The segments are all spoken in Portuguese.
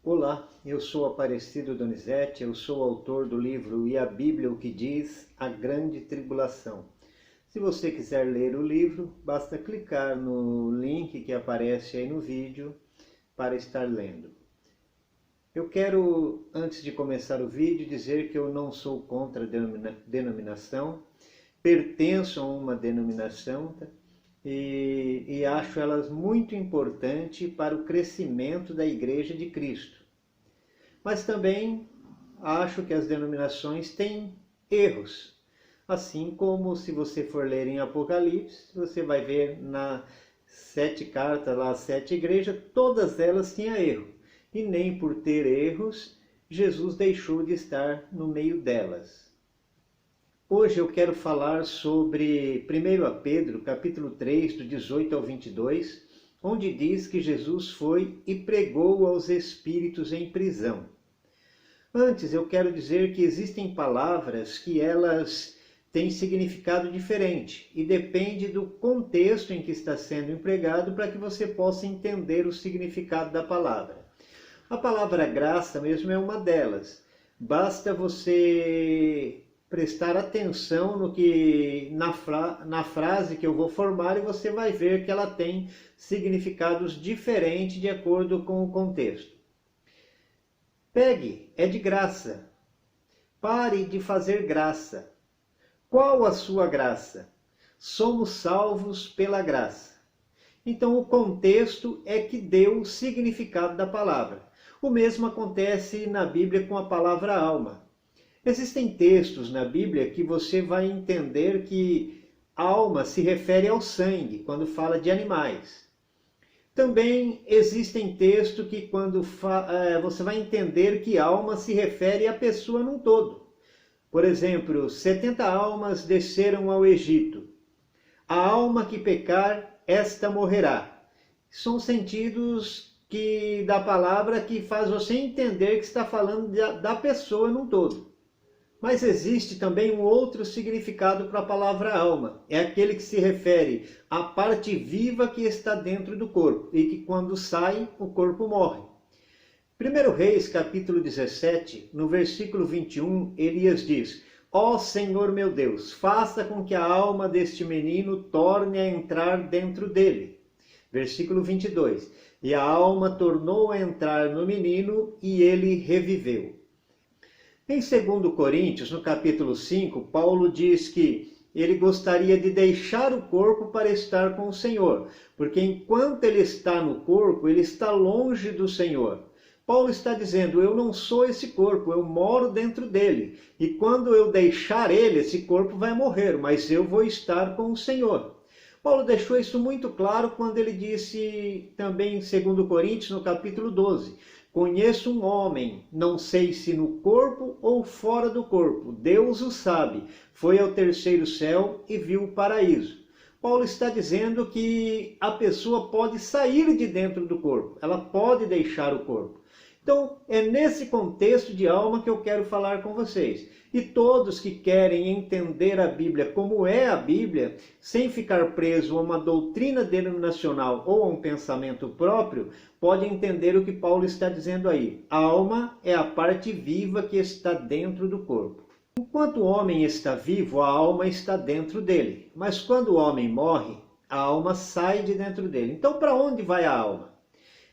Olá, eu sou Aparecido Donizete, eu sou autor do livro E a Bíblia o que diz? A Grande Tribulação. Se você quiser ler o livro, basta clicar no link que aparece aí no vídeo para estar lendo. Eu quero, antes de começar o vídeo, dizer que eu não sou contra a denominação, pertenço a uma denominação e acho elas muito importantes para o crescimento da Igreja de Cristo. Mas também acho que as denominações têm erros. Assim como, se você for ler em Apocalipse, você vai ver nas 7 cartas, lá as 7 igrejas, todas elas tinham erro. E nem por ter erros, Jesus deixou de estar no meio delas. Hoje eu quero falar sobre 1 Pedro, capítulo 3, do 18 ao 22, onde diz que Jesus foi e pregou aos espíritos em prisão. Antes, eu quero dizer que existem palavras que elas têm significado diferente e depende do contexto em que está sendo empregado para que você possa entender o significado da palavra. A palavra graça mesmo é uma delas. Basta você prestar atenção no que na frase que eu vou formar e você vai ver que ela tem significados diferentes de acordo com o contexto. Pegue, é de graça. Pare de fazer graça. Qual a sua graça? Somos salvos pela graça. Então o contexto é que deu o significado da palavra. O mesmo acontece na Bíblia com a palavra alma. Existem textos na Bíblia que você vai entender que alma se refere ao sangue, quando fala de animais. Também existem textos que quando você vai entender que alma se refere à pessoa num todo. Por exemplo, 70 almas desceram ao Egito. A alma que pecar, esta morrerá. São sentidos da palavra que faz você entender que está falando da pessoa num todo. Mas existe também um outro significado para a palavra alma. É aquele que se refere à parte viva que está dentro do corpo e que quando sai, o corpo morre. 1 Reis, capítulo 17, no versículo 21, Elias diz: Ó Senhor meu Deus, faça com que a alma deste menino torne a entrar dentro dele. Versículo 22. E a alma tornou a entrar no menino e ele reviveu. Em 2 Coríntios, no capítulo 5, Paulo diz que ele gostaria de deixar o corpo para estar com o Senhor, porque enquanto ele está no corpo, ele está longe do Senhor. Paulo está dizendo, eu não sou esse corpo, eu moro dentro dele. E quando eu deixar ele, esse corpo vai morrer, mas eu vou estar com o Senhor. Paulo deixou isso muito claro quando ele disse também em 2 Coríntios, no capítulo 12, conheço um homem, não sei se no corpo ou fora do corpo, Deus o sabe, foi ao terceiro céu e viu o paraíso. Paulo está dizendo que a pessoa pode sair de dentro do corpo, ela pode deixar o corpo. Então, é nesse contexto de alma que eu quero falar com vocês. E todos que querem entender a Bíblia como é a Bíblia, sem ficar preso a uma doutrina denominacional ou a um pensamento próprio, podem entender o que Paulo está dizendo aí. A alma é a parte viva que está dentro do corpo. Enquanto o homem está vivo, a alma está dentro dele. Mas quando o homem morre, a alma sai de dentro dele. Então, para onde vai a alma?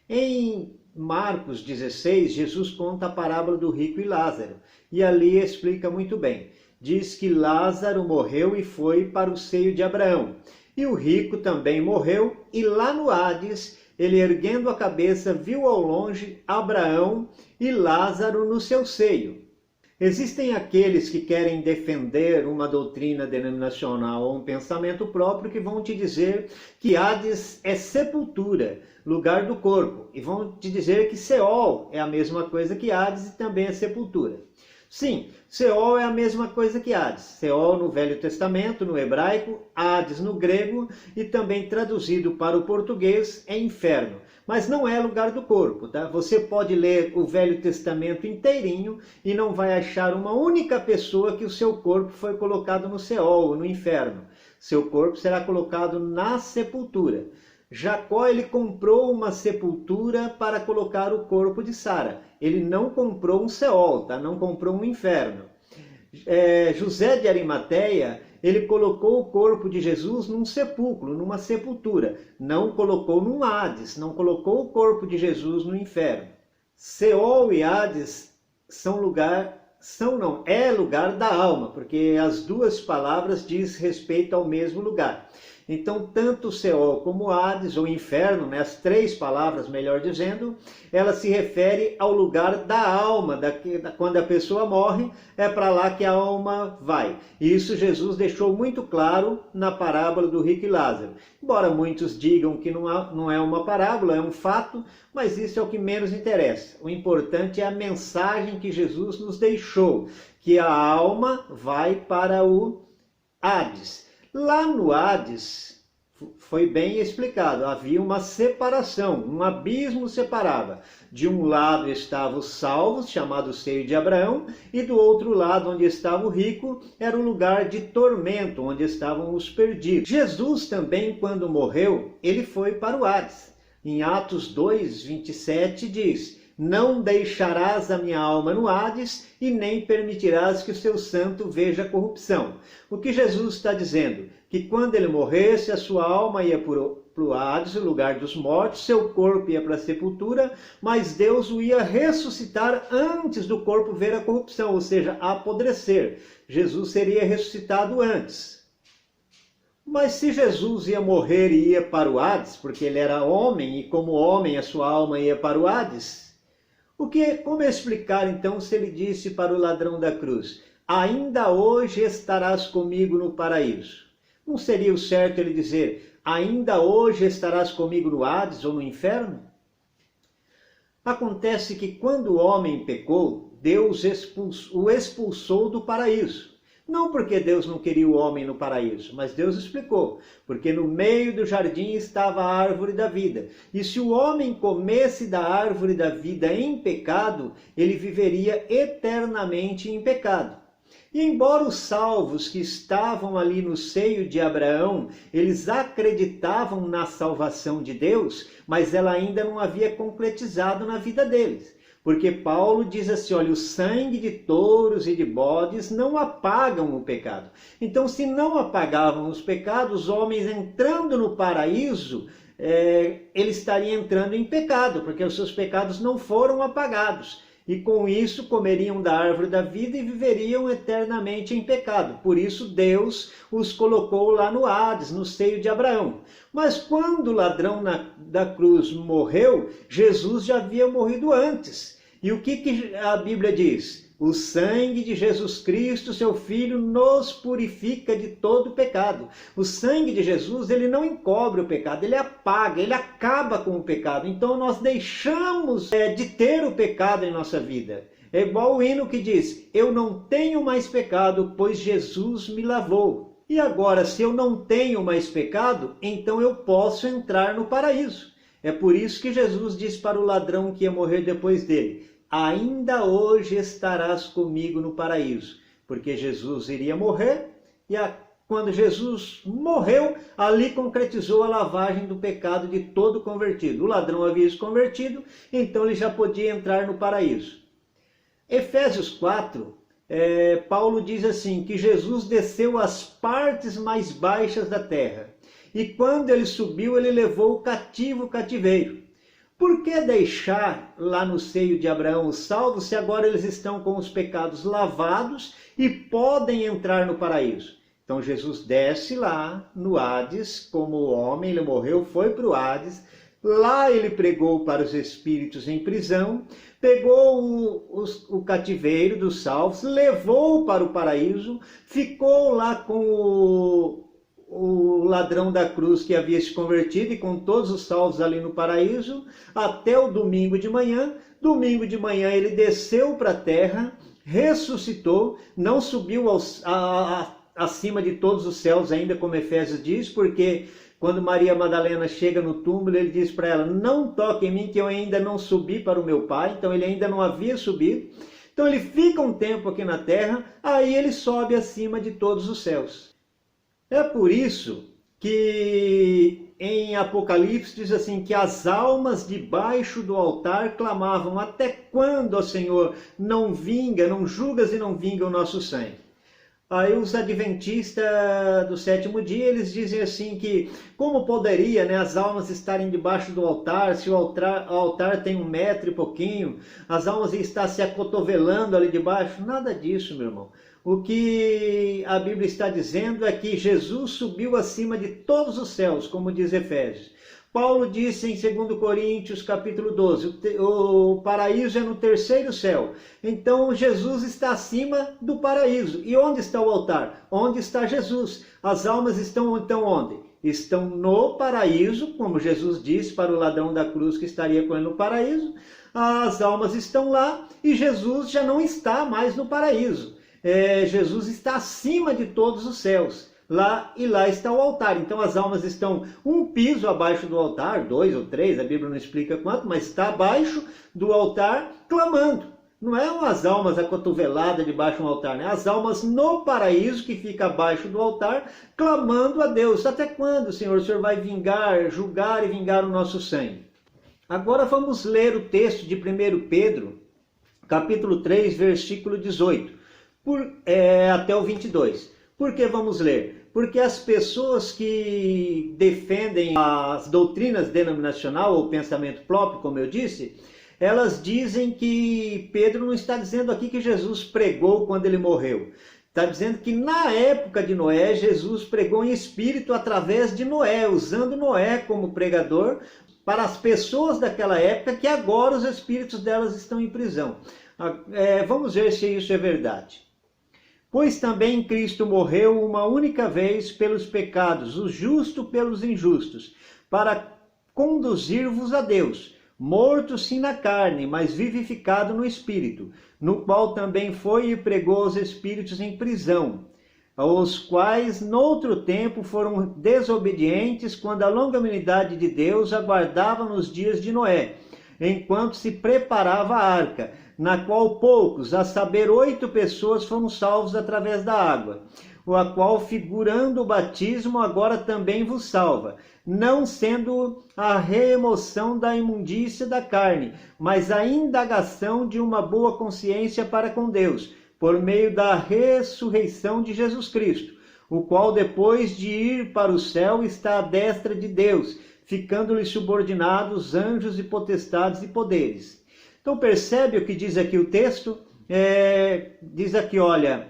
Em Marcos 16, Jesus conta a parábola do rico e Lázaro, e ali explica muito bem. Diz que Lázaro morreu e foi para o seio de Abraão, e o rico também morreu, e lá no Hades, ele erguendo a cabeça, viu ao longe Abraão e Lázaro no seu seio. Existem aqueles que querem defender uma doutrina denominacional ou um pensamento próprio que vão te dizer que Hades é sepultura, lugar do corpo, e vão te dizer que Seol é a mesma coisa que Hades e também é sepultura. Sim, Seol é a mesma coisa que Hades. Seol no Velho Testamento, no hebraico, Hades no grego e também traduzido para o português é inferno. Mas não é lugar do corpo, tá? Você pode ler o Velho Testamento inteirinho e não vai achar uma única pessoa que o seu corpo foi colocado no Seol, no inferno. Seu corpo será colocado na sepultura. Jacó ele comprou uma sepultura para colocar o corpo de Sara. Ele não comprou um Seol, tá? Não comprou um inferno. José de Arimateia, ele colocou o corpo de Jesus num sepulcro, numa sepultura. Não colocou num Hades, não colocou o corpo de Jesus no inferno. Seol e Hades é lugar da alma, porque as duas palavras diz respeito ao mesmo lugar. Então, tanto Seol como Hades, ou inferno, né, as três palavras, melhor dizendo, ela se refere ao lugar da alma, quando a pessoa morre, é para lá que a alma vai. E isso Jesus deixou muito claro na parábola do rico e Lázaro. Embora muitos digam que não é uma parábola, é um fato, mas isso é o que menos interessa. O importante é a mensagem que Jesus nos deixou, que a alma vai para o Hades. Lá no Hades, foi bem explicado, havia uma separação, um abismo separava. De um lado estavam os salvos, chamado seio de Abraão, e do outro lado, onde estava o rico, era o lugar de tormento, onde estavam os perdidos. Jesus também, quando morreu, ele foi para o Hades. Em Atos 2, 27 diz: não deixarás a minha alma no Hades e nem permitirás que o seu santo veja corrupção. O que Jesus está dizendo? Que quando ele morresse, a sua alma ia para o Hades, o lugar dos mortos, seu corpo ia para a sepultura, mas Deus o ia ressuscitar antes do corpo ver a corrupção, ou seja, apodrecer. Jesus seria ressuscitado antes. Mas se Jesus ia morrer e ia para o Hades, porque ele era homem e como homem a sua alma ia para o Hades, como explicar então se ele disse para o ladrão da cruz: ainda hoje estarás comigo no paraíso? Não seria o certo ele dizer: ainda hoje estarás comigo no Hades ou no inferno? Acontece que quando o homem pecou, Deus o expulsou do paraíso. Não porque Deus não queria o homem no paraíso, mas Deus explicou. Porque no meio do jardim estava a árvore da vida. E se o homem comesse da árvore da vida em pecado, ele viveria eternamente em pecado. E embora os salvos que estavam ali no seio de Abraão, eles acreditavam na salvação de Deus, mas ela ainda não havia concretizado na vida deles. Porque Paulo diz assim, olha, o sangue de touros e de bodes não apagam o pecado. Então, se não apagavam os pecados, os homens entrando no paraíso, eles estariam entrando em pecado, porque os seus pecados não foram apagados. E com isso comeriam da árvore da vida e viveriam eternamente em pecado. Por isso Deus os colocou lá no Hades, no seio de Abraão. Mas quando o ladrão da cruz morreu, Jesus já havia morrido antes. E o que a Bíblia diz? O sangue de Jesus Cristo, seu Filho, nos purifica de todo pecado. O sangue de Jesus, ele não encobre o pecado, ele apaga, ele acaba com o pecado. Então nós deixamos de ter o pecado em nossa vida. É igual o hino que diz: eu não tenho mais pecado, pois Jesus me lavou. E agora, se eu não tenho mais pecado, então eu posso entrar no paraíso. É por isso que Jesus disse para o ladrão que ia morrer depois dele: ainda hoje estarás comigo no paraíso. Porque Jesus iria morrer, e quando Jesus morreu, ali concretizou a lavagem do pecado de todo convertido. O ladrão havia se convertido, então ele já podia entrar no paraíso. Efésios 4, Paulo diz assim, que Jesus desceu às partes mais baixas da terra. E quando ele subiu, ele levou o cativo o cativeiro. Por que deixar lá no seio de Abraão os salvos, se agora eles estão com os pecados lavados e podem entrar no paraíso? Então Jesus desce lá no Hades, como homem, ele morreu, foi para o Hades. Lá ele pregou para os espíritos em prisão, pegou o cativeiro dos salvos, levou para o paraíso, ficou lá com o ladrão da cruz que havia se convertido e com todos os salvos ali no paraíso, até o domingo de manhã. Domingo de manhã ele desceu para a terra, ressuscitou, não subiu acima de todos os céus ainda, como Efésios diz, porque quando Maria Madalena chega no túmulo, ele diz para ela: não toque em mim, que eu ainda não subi para o meu Pai. Então ele ainda não havia subido. Então ele fica um tempo aqui na terra, aí ele sobe acima de todos os céus. É por isso que em Apocalipse diz assim, que as almas debaixo do altar clamavam: até quando, ó Senhor, não julgas e não vinga o nosso sangue? Aí os adventistas do sétimo dia, eles dizem assim que como poderia, né, as almas estarem debaixo do altar, se o altar tem 1 metro e pouquinho, as almas estão se acotovelando ali debaixo? Nada disso, meu irmão. O que a Bíblia está dizendo é que Jesus subiu acima de todos os céus, como diz Efésios. Paulo disse em 2 Coríntios capítulo 12, o paraíso é no 3º céu. Então Jesus está acima do paraíso. E onde está o altar? Onde está Jesus? As almas estão então onde? Estão no paraíso, como Jesus disse para o ladrão da cruz que estaria com ele no paraíso. As almas estão lá e Jesus já não está mais no paraíso. Jesus está acima de todos os céus. Lá está o altar. Então as almas estão um piso abaixo do altar, 2 ou 3, a Bíblia não explica quanto, mas está abaixo do altar clamando. Não é umas almas acotoveladas debaixo do altar, né? As almas no paraíso que fica abaixo do altar clamando a Deus. Até quando, Senhor, o Senhor vai julgar e vingar o nosso sangue? Agora vamos ler o texto de 1 Pedro, capítulo 3, versículo 18, até o 22. Por que vamos ler? Porque as pessoas que defendem as doutrinas denominacionais ou pensamento próprio, como eu disse, elas dizem que Pedro não está dizendo aqui que Jesus pregou quando ele morreu. Está dizendo que na época de Noé, Jesus pregou em espírito através de Noé, usando Noé como pregador para as pessoas daquela época, que agora os espíritos delas estão em prisão. Vamos ver se isso é verdade. Pois também Cristo morreu uma única vez pelos pecados, o justo pelos injustos, para conduzir-vos a Deus, morto sim na carne, mas vivificado no Espírito, no qual também foi e pregou os espíritos em prisão, os quais noutro tempo foram desobedientes, quando a longanimidade de Deus aguardava nos dias de Noé, enquanto se preparava a arca, na qual poucos, a saber 8 pessoas, foram salvos através da água, a qual, figurando o batismo, agora também vos salva, não sendo a remoção da imundícia da carne, mas a indagação de uma boa consciência para com Deus, por meio da ressurreição de Jesus Cristo, o qual, depois de ir para o céu, está à destra de Deus, ficando-lhe subordinados anjos e potestades e poderes. Então percebe o que diz aqui o texto? Diz aqui, olha,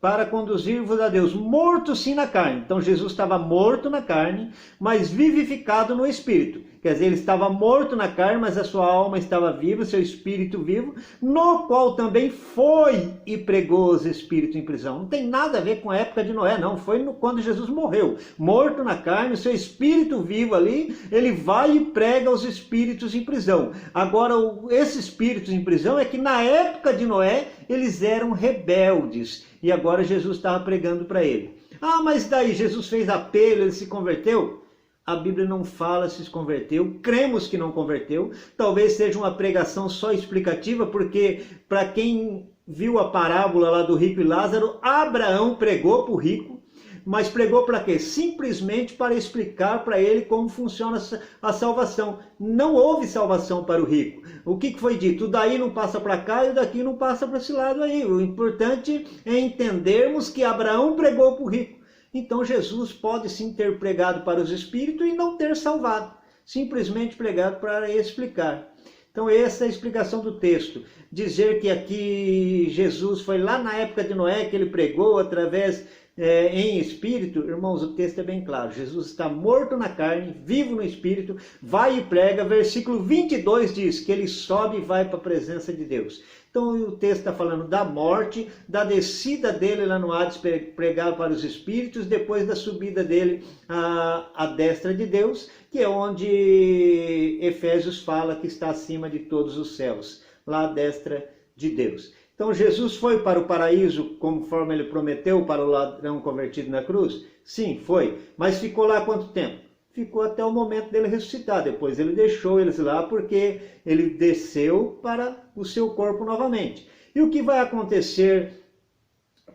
para conduzir-vos a Deus, morto sim na carne. Então Jesus estava morto na carne, mas vivificado no Espírito. Quer dizer, ele estava morto na carne, mas a sua alma estava viva, seu espírito vivo, no qual também foi e pregou os espíritos em prisão. Não tem nada a ver com a época de Noé, não. Foi quando Jesus morreu. Morto na carne, seu espírito vivo ali, ele vai e prega os espíritos em prisão. Agora, esses espíritos em prisão é que na época de Noé, eles eram rebeldes. E agora Jesus estava pregando para ele. Ah, mas daí Jesus fez apelo, ele se converteu? A Bíblia não fala se converteu, cremos que não converteu, talvez seja uma pregação só explicativa, porque para quem viu a parábola lá do rico e Lázaro, Abraão pregou para o rico, mas pregou para quê? Simplesmente para explicar para ele como funciona a salvação. Não houve salvação para o rico. O que foi dito? O daí não passa para cá e o daqui não passa para esse lado aí. O importante é entendermos que Abraão pregou para o rico. Então Jesus pode sim ter pregado para os espíritos e não ter salvado. Simplesmente pregado para explicar. Então essa é a explicação do texto. Dizer que aqui Jesus foi lá na época de Noé que ele pregou através em espírito, irmãos, o texto é bem claro. Jesus está morto na carne, vivo no espírito, vai e prega. Versículo 22 diz que ele sobe e vai para a presença de Deus. Então o texto está falando da morte, da descida dele lá no Hades, pregar para os espíritos, depois da subida dele à destra de Deus, que é onde Efésios fala que está acima de todos os céus, lá à destra de Deus. Então Jesus foi para o paraíso, conforme ele prometeu para o ladrão convertido na cruz? Sim, foi. Mas ficou lá quanto tempo? Ficou até o momento dele ressuscitar. Depois ele deixou eles lá porque ele desceu para o seu corpo novamente. E o que vai acontecer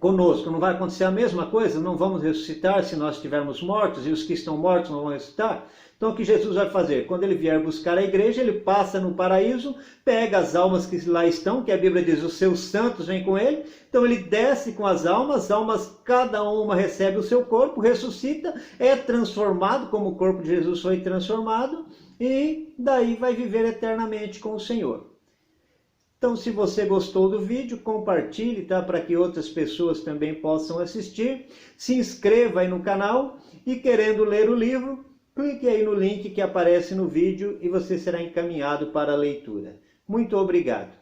conosco. Não vai acontecer a mesma coisa? Não vamos ressuscitar se nós estivermos mortos e os que estão mortos não vão ressuscitar? Então o que Jesus vai fazer? Quando ele vier buscar a igreja, ele passa no paraíso, pega as almas que lá estão, que a Bíblia diz, os seus santos vêm com ele. Então ele desce com as almas cada uma recebe o seu corpo, ressuscita, é transformado como o corpo de Jesus foi transformado e daí vai viver eternamente com o Senhor. Então, se você gostou do vídeo, compartilhe, tá? Para que outras pessoas também possam assistir. Se inscreva aí no canal e, querendo ler o livro, clique aí no link que aparece no vídeo e você será encaminhado para a leitura. Muito obrigado.